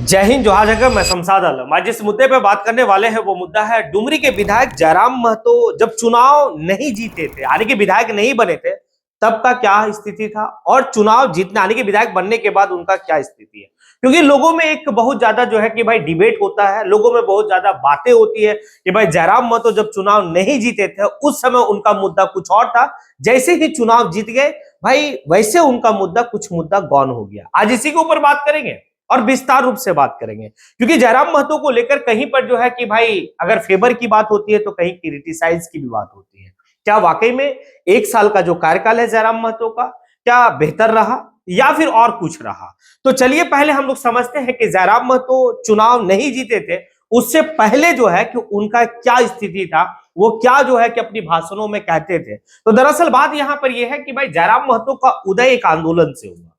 जय हिंद, जोहार जगह। मैं शमशाद आलम। आज जिस मुद्दे पे बात करने वाले हैं वो मुद्दा है डुमरी के विधायक जयराम महतो जब चुनाव नहीं जीते थे, यानी कि विधायक नहीं बने थे, तब का क्या स्थिति था और चुनाव जीतने यानी कि विधायक बनने के बाद उनका क्या स्थिति है। क्योंकि लोगों में एक बहुत ज्यादा जो है कि भाई डिबेट होता है, लोगों में बहुत ज्यादा बातें होती है कि भाई जयराम महतो जब चुनाव नहीं जीते थे उस समय उनका मुद्दा कुछ और था, जैसे ही चुनाव जीत गए भाई वैसे उनका मुद्दा गौन हो गया। आज इसी के ऊपर बात करेंगे और विस्तार रूप से बात करेंगे, क्योंकि जयराम महतो को लेकर कहीं पर जो है कि भाई अगर फेवर की बात होती है तो कहीं क्रिटिसाइज की भी बात होती है। क्या वाकई में 1 साल का जो कार्यकाल है जयराम महतो का क्या बेहतर रहा या फिर और कुछ रहा? तो चलिए पहले हम लोग समझते हैं कि जयराम महतो चुनाव नहीं जीते थे, उससे पहले जो है कि उनका क्या स्थिति था, वो क्या जो है कि अपनी भाषणों में कहते थे। तो दरअसल बात यहां पर यह है कि भाई जयराम महतो का उदय एक आंदोलन से हुआ।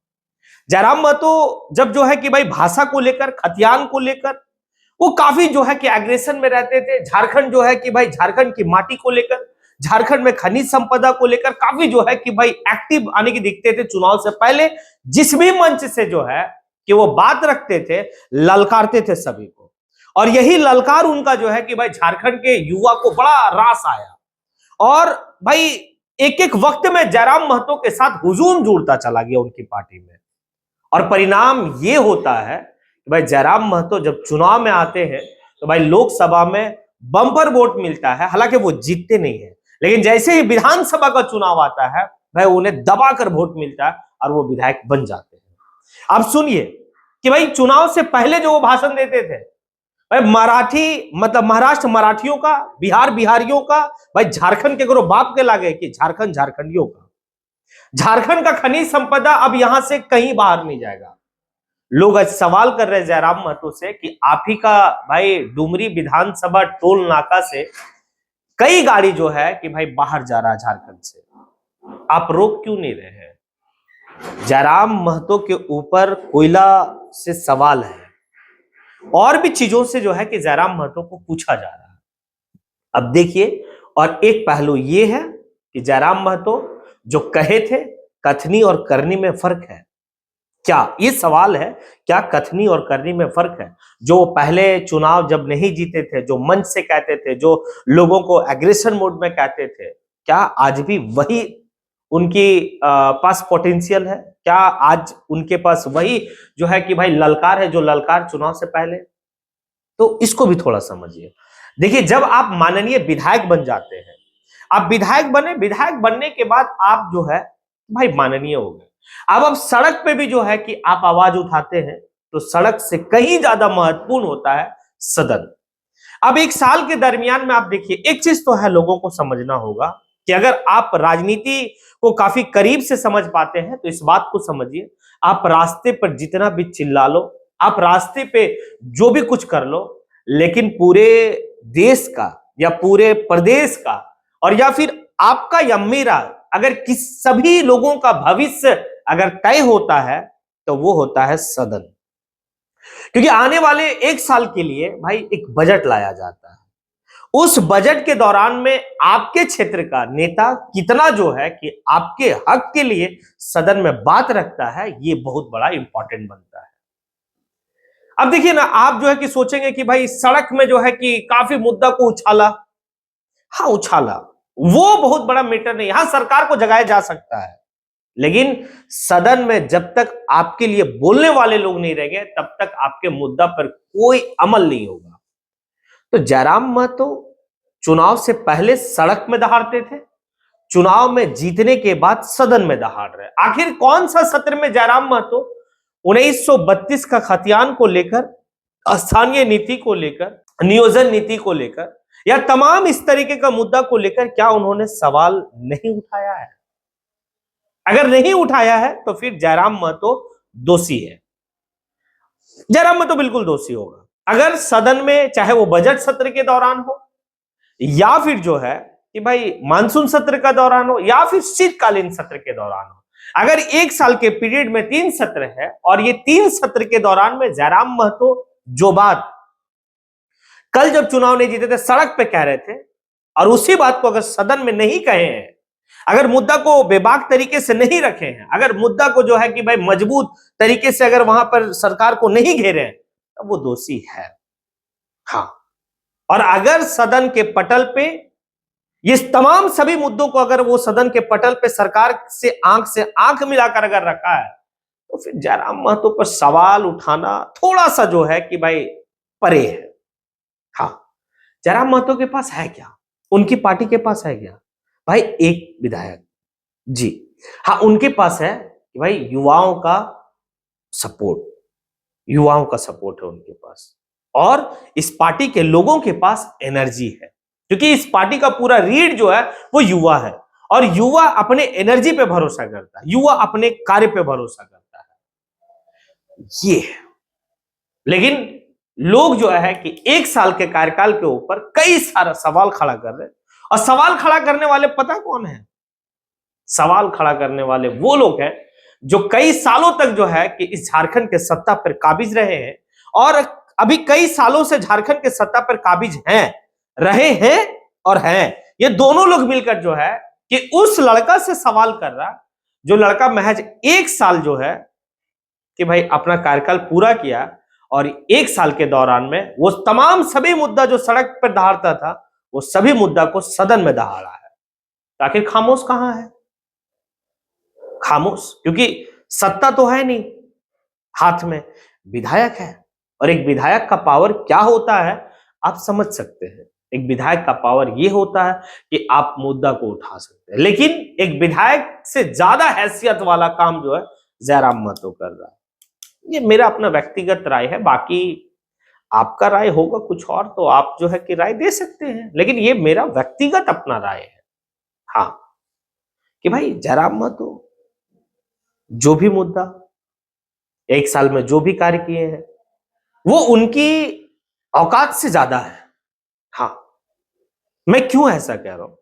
जयराम महतो जब जो है कि भाई भाषा को लेकर, खतियान को लेकर वो काफी जो है कि एग्रेशन में रहते थे। झारखंड जो है कि भाई झारखंड की माटी को लेकर, झारखंड में खनिज संपदा को लेकर काफी जो है कि भाई एक्टिव आने की दिखते थे। चुनाव से पहले जिस भी मंच से जो है कि वो बात रखते थे, ललकारते थे सभी को, और यही ललकार उनका जो है कि भाई झारखंड के युवा को बड़ा रास आया। और भाई एक एक वक्त में जयराम महतो के साथ हुजूम जुड़ता चला गया उनकी पार्टी में, और परिणाम ये होता है कि भाई जयराम महतो जब चुनाव में आते हैं तो भाई लोकसभा में बम्पर वोट मिलता है। हालांकि वो जीतते नहीं है, लेकिन जैसे ही विधानसभा का चुनाव आता है भाई उन्हें दबाकर वोट मिलता है और वो विधायक बन जाते हैं। अब सुनिए कि भाई चुनाव से पहले जो वो भाषण देते थे, भाई मराठी मतलब महाराष्ट्र मराठियों का, बिहार बिहारियों का, भाई झारखंड के करो बाप के लागे कि झारखंड झारखंडियों का, झारखंड का खनिज संपदा अब यहां से कहीं बाहर नहीं जाएगा। लोग आज सवाल कर रहे हैं जयराम महतो से कि आप ही का भाई डुमरी विधानसभा टोल नाका से कई गाड़ी जो है कि भाई बाहर जा रहा है झारखंड से, आप रोक क्यों नहीं रहे हैं? जयराम महतो के ऊपर कोयला से सवाल है और भी चीजों से जो है कि जयराम महतो को पूछा जा रहा है। अब देखिए, और एक पहलू ये है कि जयराम महतो जो कहे थे, कथनी और करनी में फर्क है क्या? ये सवाल है, क्या कथनी और करनी में फर्क है? जो पहले चुनाव जब नहीं जीते थे, जो मंच से कहते थे, जो लोगों को एग्रेशन मोड में कहते थे, क्या आज भी वही उनकी पास पोटेंशियल है? क्या आज उनके पास वही जो है कि भाई ललकार है जो ललकार चुनाव से पहले? तो इसको भी थोड़ा समझिए। देखिए, जब आप माननीय विधायक बन जाते हैं, आप विधायक बने, विधायक बनने के बाद आप जो है भाई माननीय हो गए। अब सड़क पे भी जो है कि आप आवाज उठाते हैं, तो सड़क से कहीं ज्यादा महत्वपूर्ण होता है सदन। अब 1 साल के दरमियान में आप देखिए, एक चीज तो है लोगों को समझना होगा कि अगर आप राजनीति को काफी करीब से समझ पाते हैं तो इस बात को समझिए, आप रास्ते पर जितना भी चिल्ला लो, आप रास्ते पे जो भी कुछ कर लो, लेकिन पूरे देश का या पूरे प्रदेश का और या फिर आपका या मेरा अगर किस सभी लोगों का भविष्य अगर तय होता है तो वो होता है सदन। क्योंकि आने वाले 1 साल के लिए भाई एक बजट लाया जाता है। उस बजट के दौरान में आपके क्षेत्र का नेता कितना जो है कि आपके हक के लिए सदन में बात रखता है, ये बहुत बड़ा इंपॉर्टेंट बनता है। अब देखिए ना, आप जो है कि सोचेंगे कि भाई सड़क में जो है कि काफी मुद्दा को उछाला, हाँ उछाला, वो बहुत बड़ा मैटर नहीं, हाँ सरकार को जगाया जा सकता है, लेकिन सदन में जब तक आपके लिए बोलने वाले लोग नहीं रहेंगे तब तक आपके मुद्दा पर कोई अमल नहीं होगा। तो जयराम महतो चुनाव से पहले सड़क में दहाड़ते थे, चुनाव में जीतने के बाद सदन में दहाड़ रहे। आखिर कौन सा सत्र में जयराम महतो 1932 का खतियान को लेकर, स्थानीय नीति को लेकर, नियोजन नीति को लेकर या तमाम इस तरीके का मुद्दा को लेकर क्या उन्होंने सवाल नहीं उठाया है? अगर नहीं उठाया है तो फिर जयराम महतो दोषी है। जयराम महतो बिल्कुल दोषी होगा अगर सदन में, चाहे वो बजट सत्र के दौरान हो या फिर जो है कि भाई मानसून सत्र का दौरान हो या फिर शीतकालीन सत्र के दौरान हो, अगर 1 साल के पीरियड में 3 सत्र है और ये 3 सत्र के दौरान में जयराम महतो जो बात कल जब चुनाव नहीं जीते थे सड़क पे कह रहे थे और उसी बात को अगर सदन में नहीं कहे हैं, अगर मुद्दा को बेबाक तरीके से नहीं रखे हैं, अगर मुद्दा को जो है कि भाई मजबूत तरीके से अगर वहां पर सरकार को नहीं घेरे हैं, तब वो दोषी है। हाँ, और अगर सदन के पटल पे ये तमाम सभी मुद्दों को अगर वो सदन के पटल पे सरकार से आंख मिलाकर अगर रखा है, तो फिर जयराम महतो पर सवाल उठाना थोड़ा सा जो है कि भाई परे है। हाँ, जयराम महतो के पास है क्या, उनकी पार्टी के पास है क्या? भाई एक विधायक जी। हाँ, उनके पास है कि भाई युवाओं का सपोर्ट है उनके पास, और इस पार्टी के लोगों के पास एनर्जी है, क्योंकि इस पार्टी का पूरा रीढ़ जो है वो युवा है, और युवा अपने एनर्जी पे भरोसा करता है, युवा अपने कार्य पे भरोसा करता है, ये है। लेकिन लोग जो है कि 1 साल के कार्यकाल के ऊपर कई सारा सवाल खड़ा कर रहे हैं, और सवाल खड़ा करने वाले पता कौन है? सवाल खड़ा करने वाले वो लोग हैं जो कई सालों तक जो है कि इस झारखंड के सत्ता पर काबिज रहे हैं, और अभी कई सालों से झारखंड के सत्ता पर काबिज रहे हैं और हैं। ये दोनों लोग मिलकर जो है कि उस लड़का से सवाल कर रहा, जो लड़का महज 1 साल जो है कि भाई अपना कार्यकाल पूरा किया, और 1 साल के दौरान में वो तमाम सभी मुद्दा जो सड़क पर दहाड़ता था, वो सभी मुद्दा को सदन में दहाड़ा है। तो आखिर खामोश कहां है? खामोश, क्योंकि सत्ता तो है नहीं हाथ में, विधायक है, और एक विधायक का पावर क्या होता है आप समझ सकते हैं। एक विधायक का पावर यह होता है कि आप मुद्दा को उठा सकते हैं, लेकिन एक विधायक से ज्यादा हैसियत वाला काम जो है जयराम महतो कर रहा है। ये मेरा अपना व्यक्तिगत राय है, बाकी आपका राय होगा कुछ और तो आप जो है कि राय दे सकते हैं, लेकिन ये मेरा व्यक्तिगत अपना राय है। हाँ, कि भाई जयराम महतो जो भी मुद्दा 1 साल में जो भी कार्य किए हैं वो उनकी औकात से ज्यादा है। हाँ, मैं क्यों ऐसा कह रहा हूं?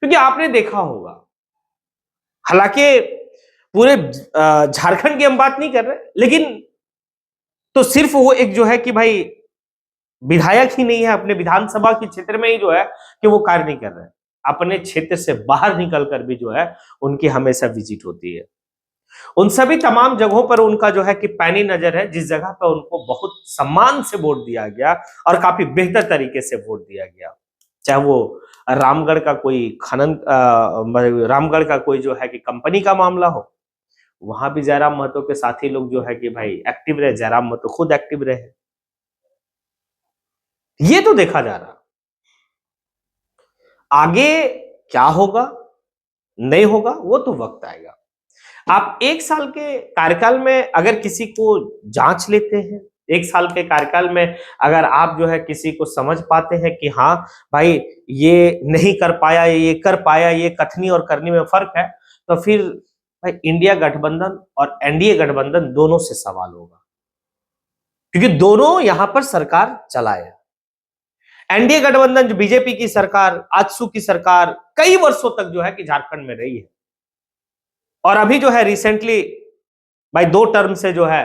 क्योंकि आपने देखा होगा, हालांकि पूरे झारखंड की हम बात नहीं कर रहे, लेकिन तो सिर्फ वो एक जो है कि भाई विधायक ही नहीं है, अपने विधानसभा के क्षेत्र में ही जो है कि वो कार्य नहीं कर रहे, अपने क्षेत्र से बाहर निकलकर भी जो है उनकी हमेशा विजिट होती है। उन सभी तमाम जगहों पर उनका जो है कि पैनी नजर है, जिस जगह पर उनको बहुत सम्मान से वोट दिया गया और काफी बेहतर तरीके से वोट दिया गया, चाहे वो रामगढ़ का कोई रामगढ़ का कोई जो है कि कंपनी का मामला हो, वहां भी जयराम महतो के साथी लोग जो है कि भाई एक्टिव रहे, जयराम महतो खुद एक्टिव रहे। ये तो देखा जा रहा, आगे क्या होगा नहीं होगा वो तो वक्त आएगा। आप 1 साल के कार्यकाल में अगर किसी को जांच लेते हैं, 1 साल के कार्यकाल में अगर आप जो है किसी को समझ पाते हैं कि हाँ भाई ये नहीं कर पाया, ये कर पाया, ये कथनी और करनी में फर्क है, तो फिर भाई इंडिया गठबंधन और एनडीए गठबंधन दोनों से सवाल होगा, क्योंकि दोनों यहां पर सरकार चलाए। एनडीए गठबंधन जो बीजेपी की सरकार, आजसू की सरकार कई वर्षों तक जो है कि झारखंड में रही है, और अभी जो है रिसेंटली भाई 2 टर्म से जो है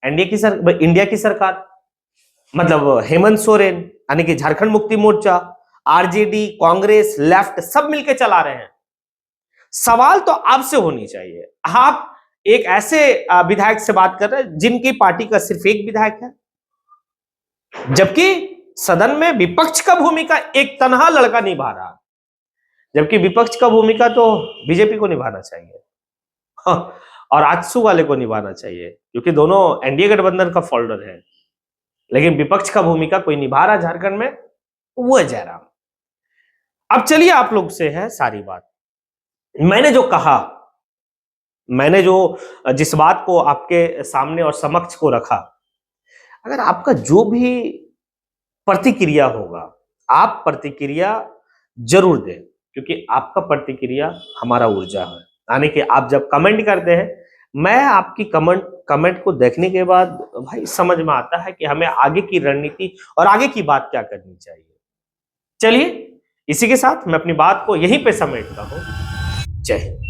इंडिया की सरकार, मतलब हेमंत सोरेन यानी कि झारखंड मुक्ति मोर्चा, आरजेडी, कांग्रेस, लेफ्ट सब मिलकर चला रहे हैं। सवाल तो आपसे होनी चाहिए, आप एक ऐसे विधायक से बात कर रहे हैं जिनकी पार्टी का सिर्फ एक विधायक है, जबकि सदन में विपक्ष का भूमिका एक तनहा लड़का निभा रहा, जबकि विपक्ष का भूमिका तो बीजेपी को निभाना चाहिए और आजसू वाले को निभाना चाहिए, क्योंकि दोनों एनडीए गठबंधन का फोल्डर है, लेकिन विपक्ष का भूमिका कोई निभा रहा झारखंड में, वो है जयराम। अब चलिए आप लोग से है सारी बात, मैंने जो कहा, मैंने जो जिस बात को आपके सामने और समक्ष को रखा, अगर आपका जो भी प्रतिक्रिया होगा, आप प्रतिक्रिया जरूर दें, क्योंकि आपका प्रतिक्रिया हमारा ऊर्जा है। यानी कि आप जब कमेंट करते हैं, मैं आपकी कमेंट को देखने के बाद भाई समझ में आता है कि हमें आगे की रणनीति और आगे की बात क्या करनी चाहिए। चलिए इसी के साथ मैं अपनी बात को यहीं पे समेटता हूं। जय हिंद।